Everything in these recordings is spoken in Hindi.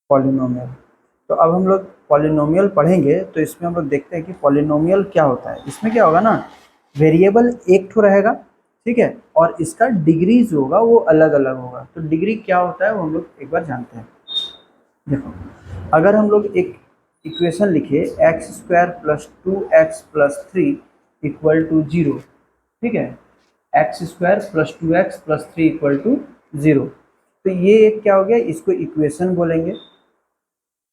पॉलिनोमियल। तो अब हम लोग पॉलिनोमियल पढ़ेंगे, तो इसमें हम लोग देखते हैं कि पॉलिनोमियल क्या होता है। इसमें क्या होगा ना, वेरिएबल एक ठो रहेगा, ठीक है, और इसका डिग्री जो होगा वो अलग अलग होगा। तो डिग्री क्या होता है वो हम लोग एक बार जानते हैं। देखो, अगर हम लोग एक इक्वेशन लिखे x square plus 2x plus 3 equal to 0, ठीक है, x square plus 2x plus 3 equal to 0, तो ये एक क्या हो गया, इसको इक्वेशन बोलेंगे।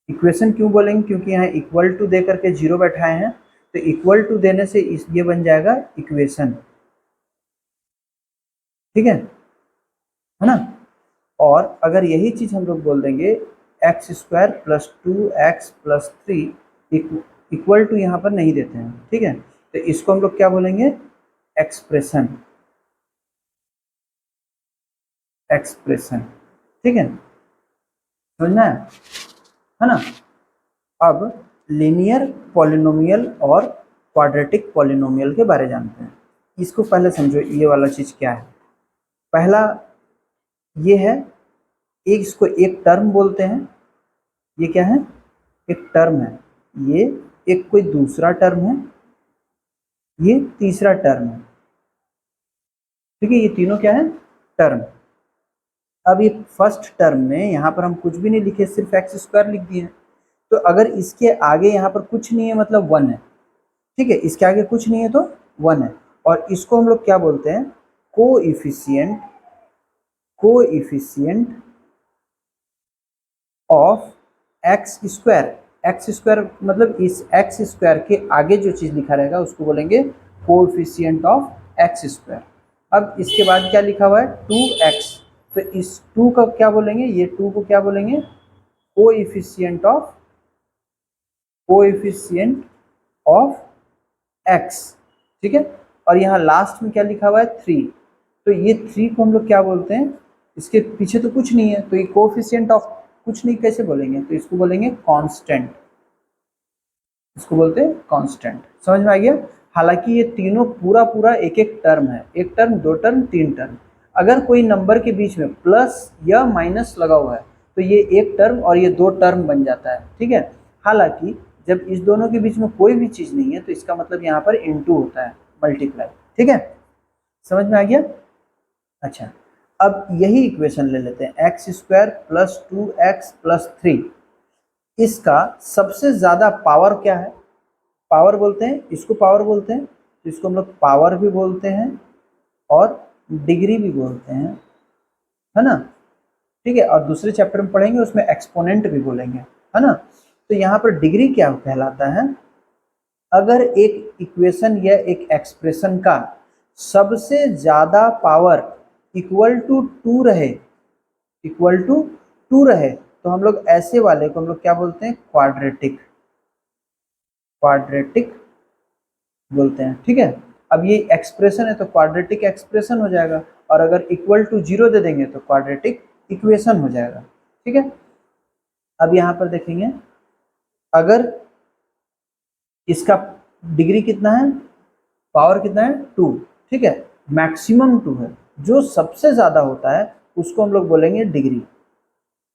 इक्वेशन क्यों बोलेंगे, क्योंकि यहाँ इक्वल टू दे करके 0 बैठाए हैं, तो इक्वल टू देने से ये बन जाएगा इक्वेशन, ठीक है ना। और अगर यही चीज हम लोग बोल देंगे x square plus 2x plus 3 equal to यहाँ पर नहीं देते हैं, ठीक है, तो इसको हम लोग क्या बोलेंगे, एक्सप्रेशन। एक्सप्रेशन, ठीक है, समझना है ना। अब लीनियर पॉलिनोमियल और क्वाड्रेटिक पॉलिनोमियल के बारे जानते हैं। इसको पहले समझो, ये वाला चीज क्या है। पहला ये है, एक इसको एक टर्म बोलते हैं। ये क्या है, एक टर्म है। ये एक कोई दूसरा टर्म है, ये तीसरा टर्म है, ठीक है, ये तीनों क्या है, टर्म। अब ये फर्स्ट टर्म में यहाँ पर हम कुछ भी नहीं लिखे, सिर्फ एक्स स्क्वायर लिख दिए। तो अगर इसके आगे यहाँ पर कुछ नहीं है मतलब 1 है, ठीक है, इसके आगे कुछ नहीं है तो 1 है। और इसको हम लोग क्या बोलते हैं, coefficient, coefficient of x square. X square मतलब इस एक्स स्क्वायर के आगे जो चीज लिखा रहेगा उसको बोलेंगे कोएफिशिएंट ऑफ एक्स स्क्वायर। अब इसके बाद क्या लिखा हुआ है, 2x, तो इस 2 का क्या बोलेंगे, ये 2 को क्या बोलेंगे, coefficient of, coefficient of x, ठीक है। और यहाँ लास्ट में क्या लिखा हुआ है, 3, तो ये 3 को हम लोग क्या बोलते हैं, इसके पीछे तो कुछ नहीं है, तो ये कोएफिशिएंट ऑफ कुछ नहीं कैसे बोलेंगे, तो इसको बोलेंगे कांस्टेंट, इसको बोलते हैं कांस्टेंट। समझ में आ गया। हालांकि ये तीनों पूरा पूरा एक एक टर्म है, एक टर्म, दो टर्म, तीन टर्म। अगर कोई नंबर के बीच में प्लस या माइनस लगा हुआ है तो ये एक टर्म और ये दो टर्म बन जाता है, ठीक है। हालांकि जब इस दोनों के बीच में कोई भी चीज नहीं है तो इसका मतलब यहाँ पर इनटू होता है, मल्टीप्लाई, ठीक है, समझ में आ गया। अच्छा, अब यही इक्वेशन ले लेते हैं, x square plus 2x plus 3, इसका सबसे ज्यादा पावर क्या है, पावर बोलते हैं इसको, पावर बोलते हैं, तो इसको हम लोग पावर भी बोलते हैं और डिग्री भी बोलते हैं, है ना, ठीक है। और दूसरे चैप्टर में पढ़ेंगे उसमें एक्सपोनेंट भी बोलेंगे, है ना। तो यहाँ पर डिग्री क्या कहलाता है, अगर एक इक्वेशन या एक एक्सप्रेशन का सबसे ज्यादा पावर इक्वल टू 2 रहे, इक्वल टू 2 रहे, तो हम लोग ऐसे वाले को हम लोग क्या बोलते हैं, क्वाड्रेटिक, क्वाड्रेटिक बोलते हैं, ठीक है। अब ये एक्सप्रेशन है तो क्वाड्रेटिक एक्सप्रेशन हो जाएगा, और अगर इक्वल टू 0 दे देंगे तो क्वाड्रेटिक इक्वेशन हो जाएगा, ठीक है। अब यहाँ पर देखेंगे, अगर इसका डिग्री कितना है, पावर कितना है, 2, ठीक है, मैक्सिमम 2 है, जो सबसे ज्यादा होता है उसको हम लोग बोलेंगे डिग्री,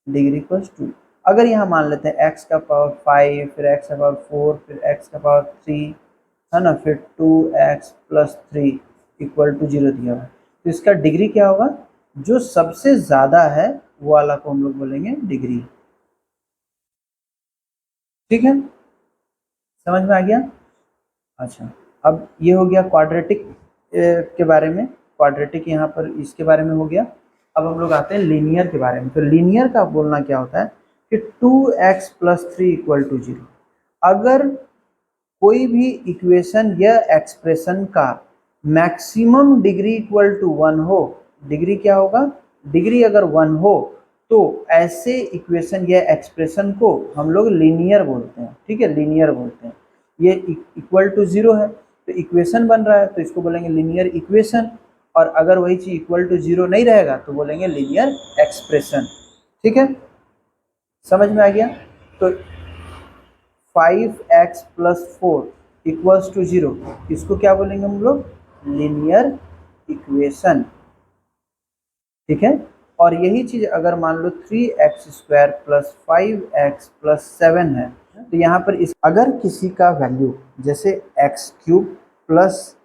डिग्री इक्वल्स 2। अगर यहाँ मान लेते हैं x का पावर 5, फिर x का पावर 4, फिर x का पावर 3, है ना, फिर 2x प्लस 3 इक्वल टू 0 दिया हुआ है, तो इसका डिग्री क्या होगा, जो सबसे ज्यादा है वो वाला को हम लोग बोलेंगे डिग्री, ठीक है, समझ में आ गया। अच्छा, अब ये हो गया क्वाड्रेटिक के बारे में, क्वाड्रेटिक यहाँ पर इसके बारे में हो गया। अब हम लोग आते हैं लीनियर के बारे में। तो लीनियर का बोलना क्या होता है कि 2x प्लस 3 इक्वल टू 0। अगर कोई भी इक्वेशन या एक्सप्रेशन का मैक्सिमम डिग्री इक्वल टू 1 हो, डिग्री क्या होगा, डिग्री अगर 1 हो तो ऐसे इक्वेशन या एक्सप्रेशन को हम लोग लीनियर बोलते हैं, ठीक है, लीनियर बोलते हैं। ये इक्वल टू 0 है तो इक्वेशन बन रहा है तो इसको बोलेंगे लीनियर इक्वेशन, और अगर वही चीज इक्वल टू 0 नहीं रहेगा तो बोलेंगे लीनियर एक्सप्रेशन, ठीक है, समझ में आ गया। तो 5x प्लस 4 इक्वल्स टू 0, इसको क्या बोलेंगे हम लोग, लीनियर इक्वेशन, ठीक है। और यही चीज अगर मान लो 3x² प्लस 5x प्लस 7 है, तो यहाँ पर इस अगर किसी का वैल्यू जैसे x³ plus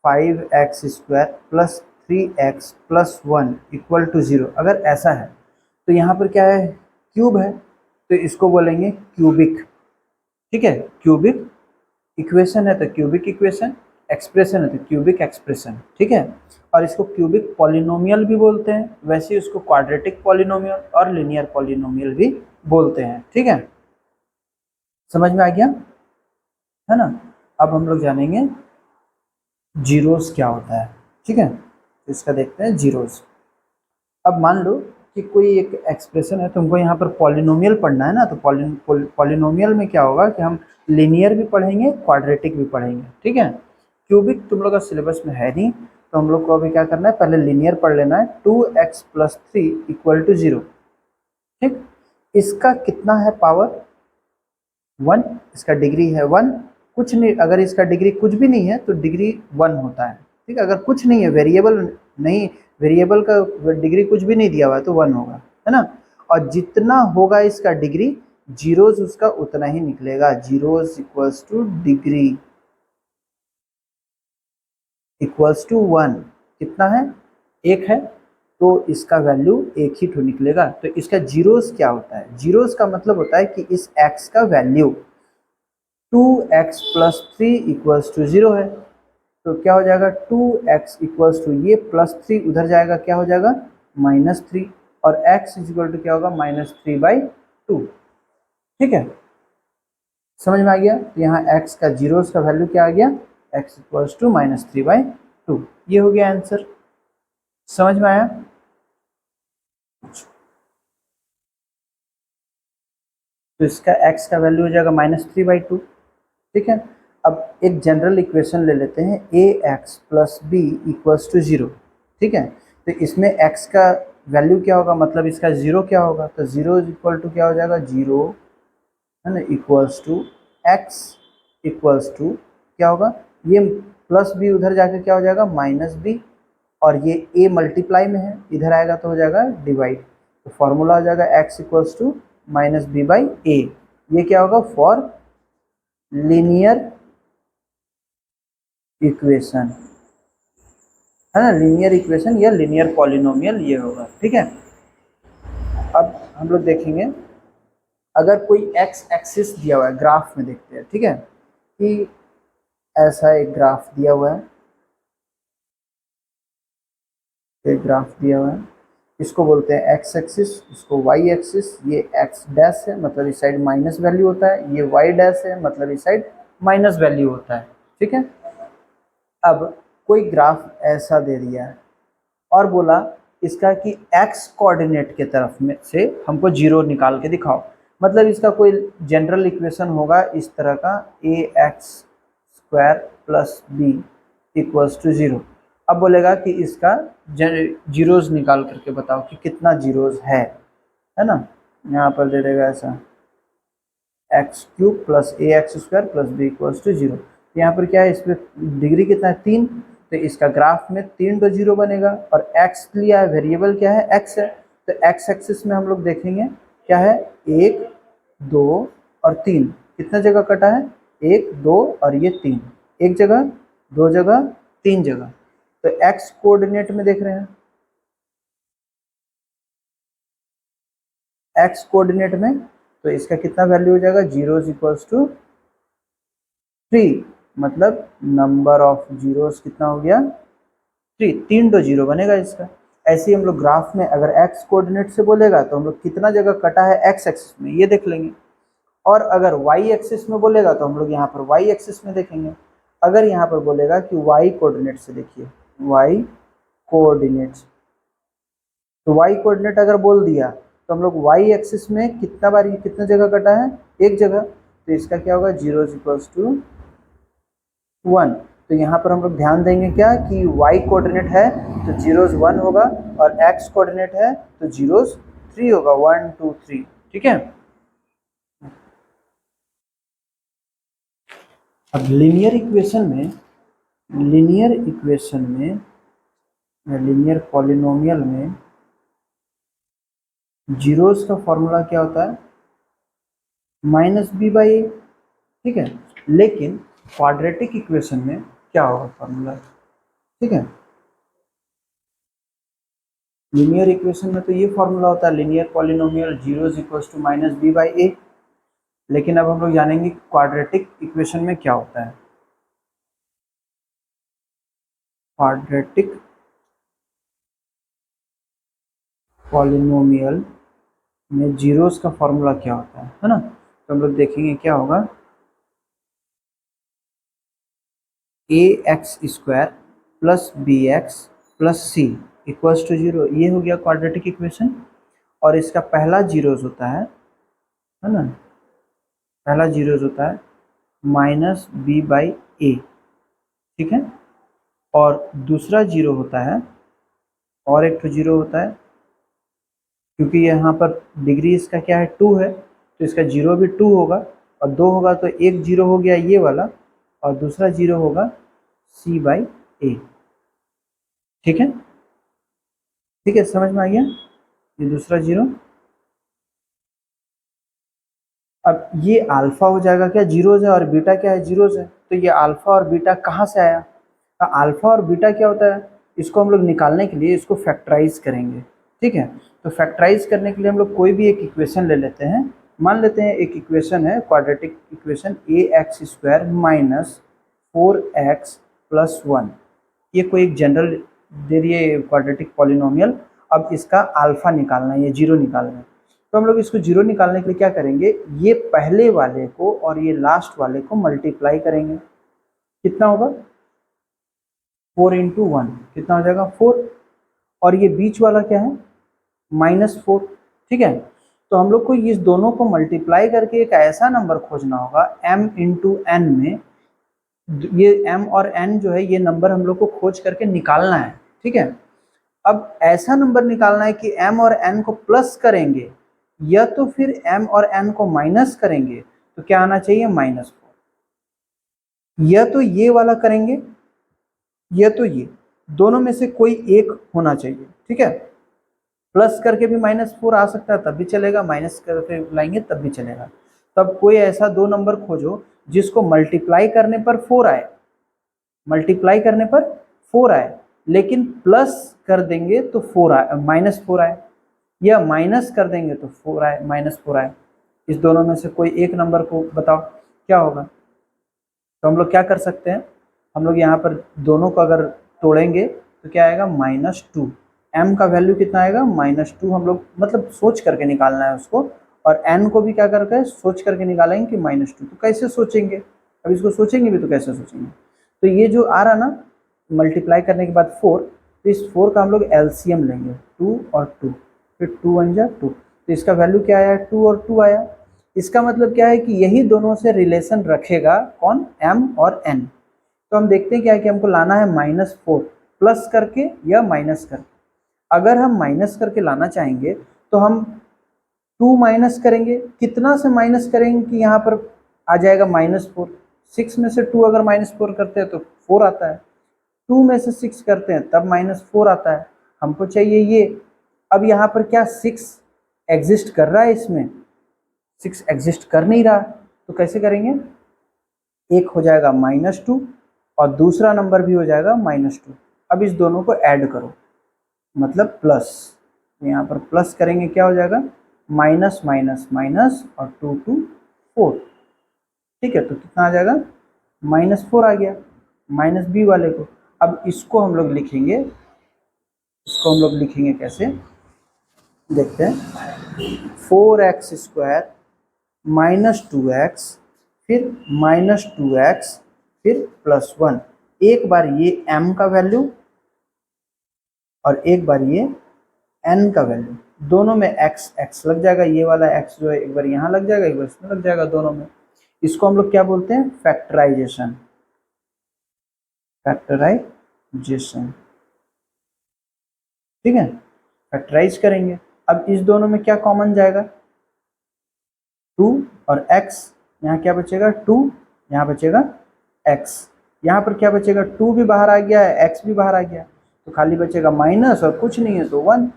5x² plus 3x plus 1 equal to 0, अगर ऐसा है तो यहाँ पर क्या है, क्यूब है, तो इसको बोलेंगे क्यूबिक। ठीक है, क्यूबिक इक्वेशन है तो क्यूबिक इक्वेशन, एक्सप्रेशन है तो क्यूबिक एक्सप्रेशन। ठीक है, और इसको क्यूबिक पॉलिनोमियल भी बोलते हैं, वैसे ही उसको क्वाड्रेटिक पॉलिनोमियल और लिनियर पॉलिनोमियल भी बोलते हैं। ठीक है, समझ में आ गया है ना। अब हम लोग जानेंगे जीरोस क्या होता है। ठीक है, तो इसका देखते हैं जीरोस। अब मान लो कि कोई एक एक्सप्रेशन है, तुमको यहाँ पर पॉलिनोमियल पढ़ना है ना, तो पॉलिनोमियल में क्या होगा कि हम लिनियर भी पढ़ेंगे, क्वाड्रेटिक भी पढ़ेंगे। ठीक है, क्यूबिक तुम लोग का सिलेबस में है नहीं, तो हम लोग को अभी क्या करना है, पहले लिनियर पढ़ लेना है। 2x plus 3 equal to 0। ठीक, इसका कितना है पावर 1, इसका डिग्री है 1, कुछ नहीं, अगर इसका डिग्री कुछ भी नहीं है तो डिग्री 1 होता है। ठीक है, अगर कुछ नहीं है, वेरिएबल नहीं, वेरिएबल का डिग्री कुछ भी नहीं दिया हुआ है तो 1 होगा, है ना। और जितना होगा इसका डिग्री, जीरोस उसका उतना ही निकलेगा। Zeros equals to degree equals to 1, कितना है, 1 है, तो इसका वैल्यू 1 ही तो निकलेगा। तो इसका जीरोस क्या होता है, जीरोस का मतलब होता है कि इस x का value 2x plus 3 equals to 0 है, तो क्या हो जाएगा, 2x इक्वल्स टू ये प्लस 3 उधर जाएगा, क्या हो जाएगा -3, और x इक्वल टू क्या होगा -3/2। ठीक है, समझ में आ गया। तो यहाँ x का जीरोस का वैल्यू क्या आ गया, x इक्वल्स टू -3/2। ये हो गया आंसर, समझ में आया। तो इसका x का वैल्यू हो जाएगा -3/2। ठीक है, अब एक जनरल इक्वेशन ले लेते हैं, ax plus B equals to 0। ठीक है, तो इसमें x का वैल्यू क्या होगा, मतलब इसका 0 क्या होगा, तो 0 इक्वल टू क्या हो जाएगा, 0 है ना, equals to x equals to क्या होगा, ये प्लस बी उधर जाकर क्या हो जाएगा -b, और ये a मल्टीप्लाई में है, इधर आएगा तो हो जाएगा डिवाइड, तो फॉर्मूला हो जाएगा x इक्वल्स टू -b/a। ये क्या होगा, फॉर लीनियर इक्वेशन, है ना, लीनियर इक्वेशन या लीनियर पॉलिनोमियल ये होगा। ठीक है, अब हम लोग देखेंगे, अगर कोई x एक्सिस दिया हुआ है, ग्राफ में देखते हैं। ठीक है, कि ऐसा एक ग्राफ दिया हुआ है, एक ग्राफ दिया हुआ है, इसको बोलते हैं x एक्सिस, इसको y एक्सिस, ये x डैश है, मतलब इस साइड माइनस वैल्यू होता है, ये y डैश है, मतलब इस साइड माइनस वैल्यू होता है। ठीक है, अब कोई ग्राफ ऐसा दे दिया है और बोला इसका कि x कोऑर्डिनेट के तरफ में से हमको 0 निकाल के दिखाओ, मतलब इसका कोई जनरल इक्वेशन होगा इस तरह का, ax² plus B equals to 0। अब बोलेगा कि इसका जीरोस निकाल करके बताओ कि कितना जीरोस है ना। यहाँ पर दे देगा ऐसा, x³ plus ax² plus B equals to 0। यहाँ पर क्या है, इस पर डिग्री कितना है, 3, तो इसका ग्राफ में 3 तो 0 बनेगा, और x लिया है, वेरिएबल क्या है, x है, तो x एक्सिस में हम लोग देखेंगे क्या है, 1 2 और 3, कितना जगह कटा है, 1 2 और ये 3, एक जगह, दो जगह, 3 जगह, तो x कोऑर्डिनेट में देख रहे हैं, x कोऑर्डिनेट में, तो इसका कितना वैल्यू हो जाएगा, 0 इक्वल्स टू 3, मतलब नंबर ऑफ जीरोस कितना हो गया, 3, 3 तो 0 बनेगा इसका। ऐसे ही हम लोग ग्राफ में अगर x कोऑर्डिनेट से बोलेगा तो हम लोग कितना जगह कटा है x एक्सिस में ये देख लेंगे, और अगर y एक्सिस में बोलेगा तो हम लोग यहाँ पर y एक्सिस में देखेंगे। अगर यहाँ पर बोलेगा कि y कोऑर्डिनेट से देखिए, y कोऑर्डिनेट्स, तो y कोऑर्डिनेट अगर बोल दिया तो हम लोग y एक्सिस में कितना बार, ये कितना जगह कटा है, एक जगह, तो इसका क्या होगा, 0 इक्वल्स टू 1। तो यहाँ पर हम लोग ध्यान देंगे क्या कि y कोऑर्डिनेट है तो जीरोस 1 होगा, और x कोऑर्डिनेट है तो जीरोस 3 होगा, 1 2 3। ठीक है, अब लीनियर इक्वेशन में, लीनियर इक्वेशन में, लीनियर पॉलिनोमियल में जीरोस का फॉर्मूला क्या होता है, माइनस बी बाई ए, ठीक है। लेकिन क्वाड्रेटिक इक्वेशन में क्या होगा फॉर्मूला, ठीक है। लीनियर इक्वेशन में तो ये फॉर्मूला होता है, linear polynomial zero is equal to minus B by A. लेकिन अब हम लोग जानेंगे क्वाड्रेटिक इक्वेशन में क्या होता है। क्वाड्रेटिक पॉलिनोमियल में जीरोस का फॉर्मूला क्या होता है ना। तो हम लोग देखेंगे क्या होगा, A X square plus B X plus C equals to zero, ये हो गया क्वाड्रेटिक इक्वेशन। और इसका पहला जीरोस होता है ना, पहला जीरोस होता है माइनस बी बाई ए, ठीक है। और दूसरा जीरो होता है, और एक तो जीरो होता है, क्योंकि यहाँ पर डिग्री इसका क्या है, 2 है, तो इसका जीरो भी 2 होगा, और 2 होगा तो एक जीरो हो गया ये वाला, और दूसरा जीरो होगा सी बाई ए, ठीक है। ठीक है, समझ में आ गया ये दूसरा जीरो। अब ये अल्फा हो जाएगा क्या, जीरोज है, और बीटा क्या है, जीरोज है। तो ये अल्फा और बीटा कहाँ से आया, तो अल्फा और बीटा क्या होता है, इसको हम लोग निकालने के लिए इसको फैक्टराइज करेंगे, ठीक है। तो फैक्टराइज करने के लिए हम लोग कोई भी एक इक्वेशन ले लेते हैं। मान लेते हैं एक इक्वेशन है quadratic equation, A X square minus 4x plus 1, ये कोई एक जनरल दे रही है क्वाड्रेटिक पॉलिनोमियल। अब इसका अल्फा निकालना है, ये जीरो निकालना है। तो हम लोग इसको जीरो निकालने के लिए क्या करेंगे, ये पहले वाले को और ये लास्ट वाले को मल्टीप्लाई करेंगे। कितना होगा, 4 इंटू 1 कितना हो जाएगा, 4। और ये बीच वाला क्या है, -4, ठीक है। तो हम लोग को इस दोनों को मल्टीप्लाई करके एक ऐसा नंबर खोजना होगा m इंटू एन में, ये m और n जो है ये नंबर हम लोग को खोज करके निकालना है, ठीक है। अब ऐसा नंबर निकालना है कि m और n को प्लस करेंगे या तो फिर m और n को माइनस करेंगे, तो क्या आना चाहिए, -4। या तो ये वाला करेंगे या तो ये, दोनों में से कोई एक होना चाहिए, ठीक है। प्लस करके भी -4 आ सकता है तब भी चलेगा, माइनस करके लाएंगे तब भी चलेगा। तब कोई ऐसा दो नंबर खोजो जिसको मल्टीप्लाई करने पर 4 आए, मल्टीप्लाई करने पर 4 आए, लेकिन प्लस कर देंगे तो 4 आए, -4 आए, या माइनस कर देंगे तो 4 आए, -4 आए। इस दोनों में से कोई एक नंबर को बताओ क्या होगा। तो हम लोग क्या कर सकते हैं, हम लोग यहाँ पर दोनों को अगर तोड़ेंगे तो क्या आएगा, -2। m का वैल्यू कितना आएगा, -2। हम लोग मतलब सोच करके निकालना है उसको, और n को भी क्या करके सोच करके निकालेंगे कि -2। तो कैसे सोचेंगे, अब इसको सोचेंगे भी तो कैसे सोचेंगे। तो ये जो आ रहा ना मल्टीप्लाई करने के बाद 4, तो इस 4 का हम लोग एलसीएम लेंगे, 2 और 2, फिर 2 1 जा 2, तो इसका वैल्यू क्या आया, 2 और 2 आया। इसका मतलब क्या है कि यही दोनों से रिलेशन रखेगा कौन, m और n। तो हम देखते हैं क्या है कि हमको लाना है -4 प्लस करके या माइनस करके। अगर हम माइनस करके लाना चाहेंगे तो हम 2 माइनस करेंगे, कितना से माइनस करेंगे कि यहाँ पर आ जाएगा -4। 6 में से 2 अगर -4 करते हैं तो 4 आता है, 2 में से 6 करते हैं तब -4 आता है। हमको चाहिए ये। अब यहाँ पर क्या 6 एग्जिस्ट कर रहा है, इसमें 6 एग्जिस्ट कर नहीं रहा, तो कैसे करेंगे, एक हो जाएगा -2 और दूसरा नंबर भी हो जाएगा -2। अब इस दोनों को ऐड करो, मतलब प्लस, यहाँ पर प्लस करेंगे क्या हो जाएगा, माइनस माइनस माइनस और 2 2 4, ठीक है। तो कितना आ जाएगा, -4 आ गया, माइनस बी वाले को। अब इसको हम लोग लिखेंगे, इसको हम लोग लिखेंगे कैसे, देखते हैं। 4x स्क्वायर -2x, फिर -2x, फिर +1। एक बार ये m का वैल्यू और एक बार ये n का वैल्यू, दोनों में x x लग जाएगा, ये वाला x जो है एक बार यहाँ लग जाएगा, एक बार इसमें लग जाएगा, दोनों में। इसको हम लोग क्या बोलते हैं, फैक्टराइजेशन, फैक्टराइजेशन, ठीक है। फैक्टराइज करेंगे, अब इस दोनों में क्या कॉमन जाएगा, 2 और x, यहाँ क्या बचेगा 2, यहाँ बचेगा x, यहाँ पर क्या बचेगा, 2 भी बाहर आ गया है, x भी बाहर आ गया, तो खाली बचेगा माइनस और कुछ नहीं है तो 1।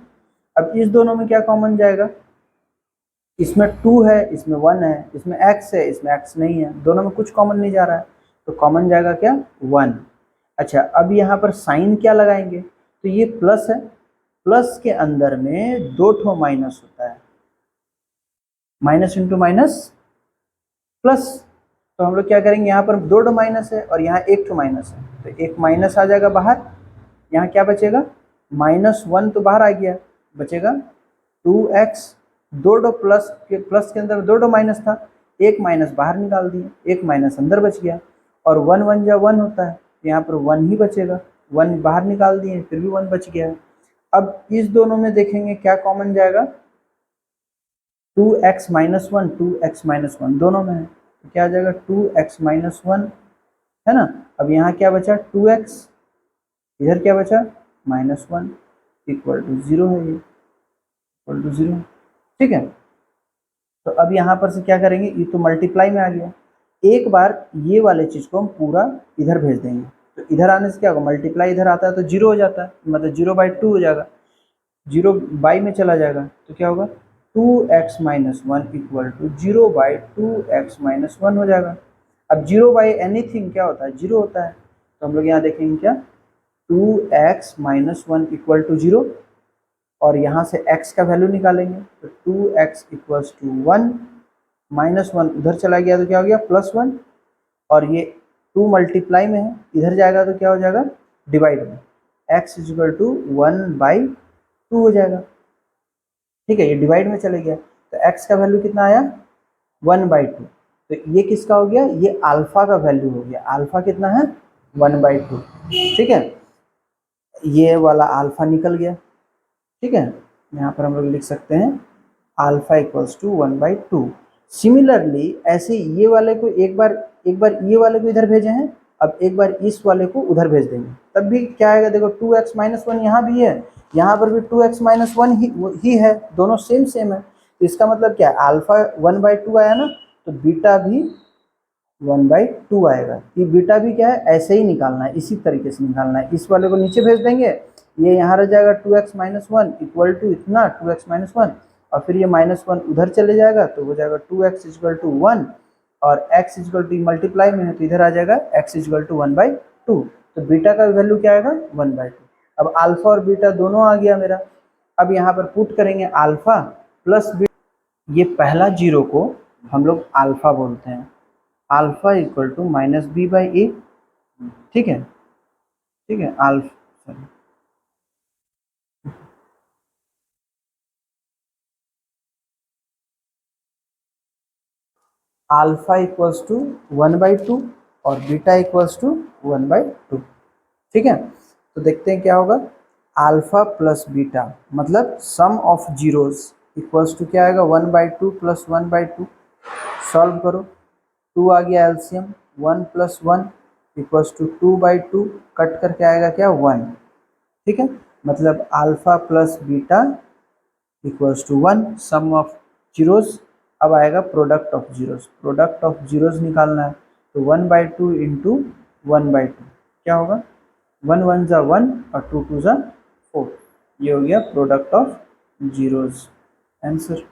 अब इस दोनों में क्या कॉमन जाएगा, इसमें 2 है, इसमें 1 है, इसमें x है, इसमें x नहीं है, दोनों में कुछ कॉमन नहीं जा रहा है, तो कॉमन जाएगा क्या 1। अच्छा, अब यहाँ पर साइन क्या लगाएंगे, तो ये प्लस है, प्लस के अंदर में 2 ठो माइनस होता है, माइनस इंटू माइनस प्लस, तो हम लोग क्या करेंगे, यहाँ पर 2 ठो माइनस है और यहाँ 1 ठो माइनस है, तो एक माइनस आ जाएगा बाहर, यहाँ क्या बचेगा -1 तो बाहर आ गया, बचेगा 2x, 2 ठो प्लस के अंदर 2 ठो माइनस था, एक माइनस बाहर निकाल दिए, एक माइनस अंदर बच गया, और 1 1 जा 1 होता है, यहाँ पर 1 ही बचेगा, 1 बाहर निकाल दिए फिर भी 1 बच गया। अब इस दोनों में देखेंगे क्या कॉमन जाएगा, 2x -1, 2x -1 दोनों में है, तो क्या आ जाएगा 2x -1 है ना। अब यहाँ क्या बचा 2x, इधर क्या बचा -1 इक्वल टू 0 है, ये इक्वल टू 0, ठीक है। तो अब यहाँ पर से क्या करेंगे, ये तो मल्टीप्लाई में आ गया, एक बार ये वाले चीज़ को हम पूरा इधर भेज देंगे, तो इधर आने से क्या होगा, मल्टीप्लाई इधर आता है तो 0 हो जाता है, मतलब 0/2 हो जाएगा, 0 बाई में चला जाएगा, तो क्या होगा 2x -1 इक्वल टू 0/2x -1 हो जाएगा। अब 0/एनीथिंग क्या होता है, 0 होता है, तो हम लोग यहाँ देखेंगे क्या 2x -1 इक्वल टू 0, और यहाँ से x का वैल्यू निकालेंगे, तो 2x इक्वल्स टू 1, -1 उधर चला गया तो क्या हो गया +1, और ये 2 मल्टीप्लाई में है, इधर जाएगा तो क्या हो जाएगा डिवाइड में, x इक्वल टू 1/2 हो जाएगा, ठीक है, ये डिवाइड में चले गया, तो x का वैल्यू कितना आया 1/2, तो ये किसका हो गया, ये अल्फा का वैल्यू हो गया, अल्फा कितना है 1/2, ठीक है, ये वाला अल्फा निकल गया, ठीक है, यहाँ पर हम लोग लिख सकते हैं अल्फा इक्वल्स टू 1/2। सिमिलरली ऐसे ये वाले को एक बार ये वाले को इधर भेजे हैं, अब एक बार इस वाले को उधर भेज देंगे, तब भी क्या आएगा, देखो 2x -1 यहाँ भी है, यहाँ पर भी 2x -1 ही है, दोनों सेम है, तो इसका मतलब क्या है, अल्फा 1/2 आया ना, तो बीटा भी 1/2 आएगा, ये बीटा भी क्या है ऐसे ही निकालना है, इसी तरीके से निकालना है, इस वाले को नीचे भेज देंगे, ये यहाँ रह जाएगा 2x -1 इक्वल टू इतना 2x -1, और फिर ये -1 उधर चले जाएगा तो हो जाएगा 2x इक्वल टू 1, और x इक्वल टू मल्टीप्लाई में है तो इधर आ जाएगा x इक्वल टू 1/2, तो बीटा का वैल्यू क्या आएगा 1/2। अब अल्फा और बीटा दोनों आ गया मेरा, अब यहाँ पर पुट करेंगे अल्फा प्लस बीटा, ये पहला जीरो को हम लोग अल्फा बोलते हैं, अल्फा इक्वल टू -b/a, ठीक है, अल्फा अल्फा इक्वल्स टू 1/2 और बीटा इक्वल्स टू 1/2, ठीक है। तो देखते हैं क्या होगा, अल्फा प्लस बीटा मतलब सम ऑफ जीरोस इक्वल्स टू क्या आएगा 1/2 प्लस 1/2, सॉल्व करो, 2 आ गया एलसीएम, 1 + 1 इक्वल्स टू 2/2, कट करके आएगा क्या 1, ठीक है, मतलब alpha plus beta equals to 1, sum of zeros, अब आएगा प्रोडक्ट ऑफ जीरोस निकालना है, तो 1/2 इंटू 1/2 क्या होगा, 1 1 जा 1 और 2 2 जा 4, ये हो गया प्रोडक्ट ऑफ जीरोस, आंसर।